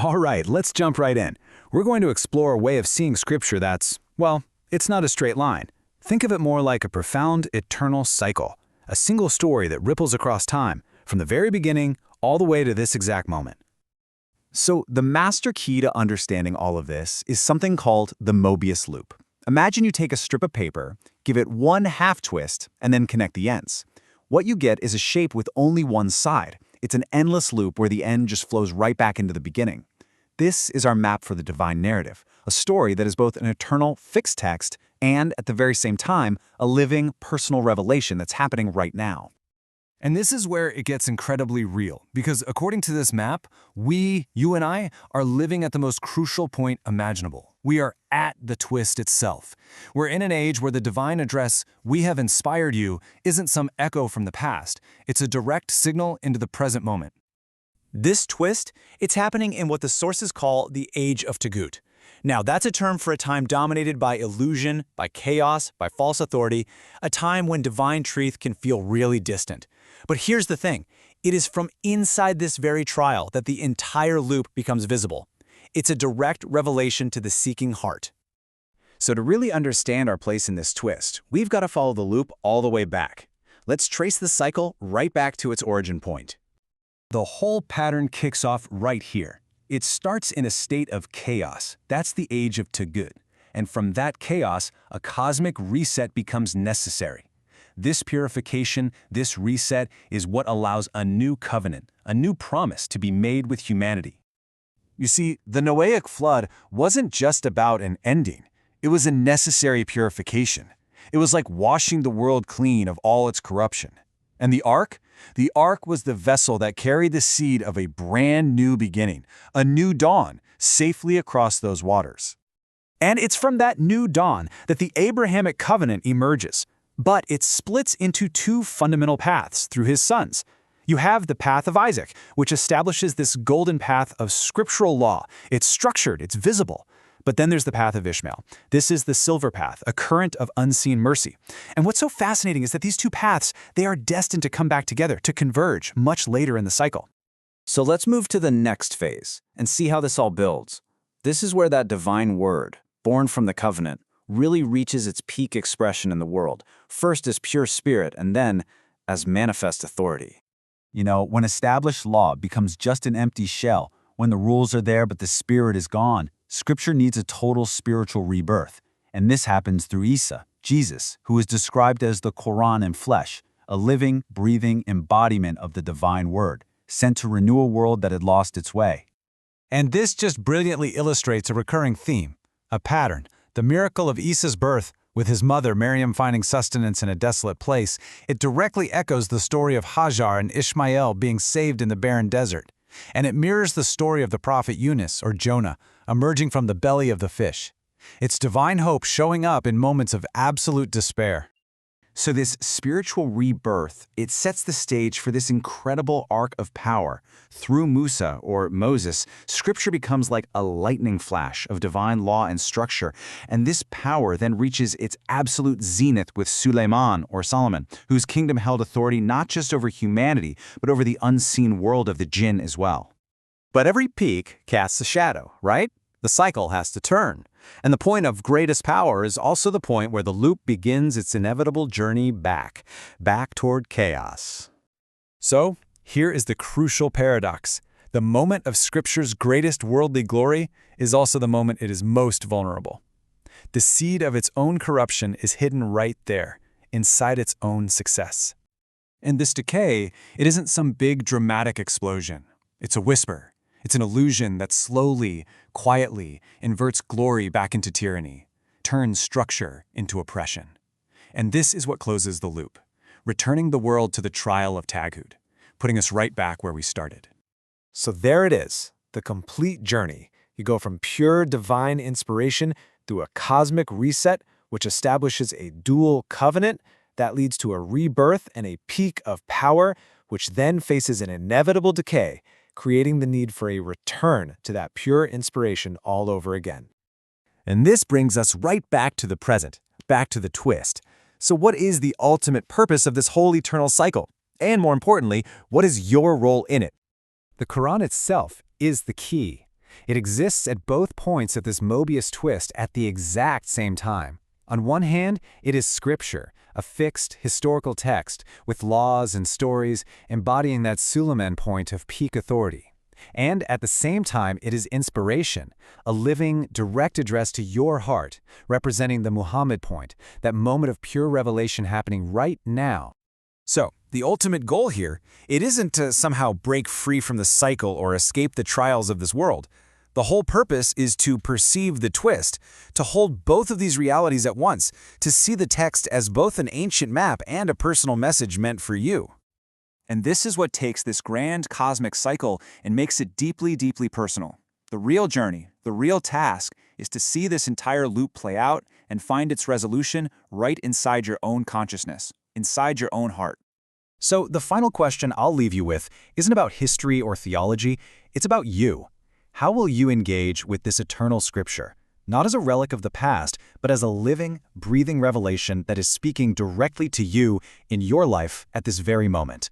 All right, let's jump right in. We're going to explore a way of seeing Scripture that's, well, it's not a straight line. Think of it more like a profound, eternal cycle, a single story that ripples across time, from the very beginning all the way to this exact moment. So the master key to understanding all of this is something called the Möbius loop. Imagine you take a strip of paper, give it one half twist, and then connect the ends. What you get is a shape with only one side. It's an endless loop where the end just flows right back into the beginning. This is our map for the divine narrative, a story that is both an eternal, fixed text and, at the very same time, a living, personal revelation that's happening right now. And this is where it gets incredibly real, because according to this map, you and I, are living at the most crucial point imaginable. We are at the twist itself. We're in an age where the divine address, "We have inspired you," isn't some echo from the past. It's a direct signal into the present moment. This twist, it's happening in what the sources call the Age of Tagut. Now, that's a term for a time dominated by illusion, by chaos, by false authority, a time when divine truth can feel really distant. But here's the thing. It is from inside this very trial that the entire loop becomes visible. It's a direct revelation to the seeking heart. So to really understand our place in this twist, we've got to follow the loop all the way back. Let's trace the cycle right back to its origin point. The whole pattern kicks off right here. It starts in a state of chaos. That's the age of Tagut. And from that chaos, a cosmic reset becomes necessary. This purification, this reset, is what allows a new covenant, a new promise to be made with humanity. You see, the Noahic flood wasn't just about an ending. It was a necessary purification. It was like washing the world clean of all its corruption. And the ark? The ark was the vessel that carried the seed of a brand new beginning, a new dawn, safely across those waters. And it's from that new dawn that the Abrahamic covenant emerges. But it splits into two fundamental paths through his sons. You have the path of Isaac, which establishes this golden path of scriptural law. It's structured, it's visible. But then there's the path of Ishmael. This is the silver path, a current of unseen mercy. And what's so fascinating is that these two paths, they are destined to come back together, to converge much later in the cycle. So let's move to the next phase and see how this all builds. This is where that divine word, born from the covenant, really reaches its peak expression in the world, first as pure spirit and then as manifest authority. You know, when established law becomes just an empty shell, when the rules are there but the spirit is gone, Scripture needs a total spiritual rebirth. And this happens through Isa, Jesus, who is described as the Qur'an in flesh, a living, breathing embodiment of the divine word, sent to renew a world that had lost its way. And this just brilliantly illustrates a recurring theme, a pattern. The miracle of Isa's birth, with his mother Miriam finding sustenance in a desolate place, it directly echoes the story of Hajar and Ishmael being saved in the barren desert. And it mirrors the story of the prophet Yunus, or Jonah, emerging from the belly of the fish. It's divine hope showing up in moments of absolute despair. So this spiritual rebirth, it sets the stage for this incredible arc of power. Through Musa, or Moses, Scripture becomes like a lightning flash of divine law and structure, and this power then reaches its absolute zenith with Sulayman, or Solomon, whose kingdom held authority not just over humanity, but over the unseen world of the Jinn as well. But every peak casts a shadow, right? The cycle has to turn. And the point of greatest power is also the point where the loop begins its inevitable journey back toward chaos. So, here is the crucial paradox. The moment of Scripture's greatest worldly glory is also the moment it is most vulnerable. The seed of its own corruption is hidden right there, inside its own success. And this decay, it isn't some big dramatic explosion. It's a whisper. It's an illusion that slowly, quietly inverts glory back into tyranny, turns structure into oppression. And this is what closes the loop, returning the world to the trial of Tagut, putting us right back where we started. So there it is, the complete journey. You go from pure divine inspiration through a cosmic reset, which establishes a dual covenant that leads to a rebirth and a peak of power, which then faces an inevitable decay, creating the need for a return to that pure inspiration all over again. And this brings us right back to the present, back to the twist. So what is the ultimate purpose of this whole eternal cycle? And more importantly, what is your role in it? The Qur'an itself is the key. It exists at both points of this Möbius twist at the exact same time. On one hand, it is Scripture, a fixed, historical text with laws and stories embodying that Sulayman point of peak authority. And at the same time, it is inspiration, a living, direct address to your heart, representing the Muhammad point, that moment of pure revelation happening right now. So, the ultimate goal here, it isn't to somehow break free from the cycle or escape the trials of this world. The whole purpose is to perceive the twist, to hold both of these realities at once, to see the text as both an ancient map and a personal message meant for you. And this is what takes this grand cosmic cycle and makes it deeply, deeply personal. The real journey, the real task, is to see this entire loop play out and find its resolution right inside your own consciousness, inside your own heart. So the final question I'll leave you with isn't about history or theology, it's about you. How will you engage with this eternal scripture? Not as a relic of the past, but as a living, breathing revelation that is speaking directly to you in your life at this very moment.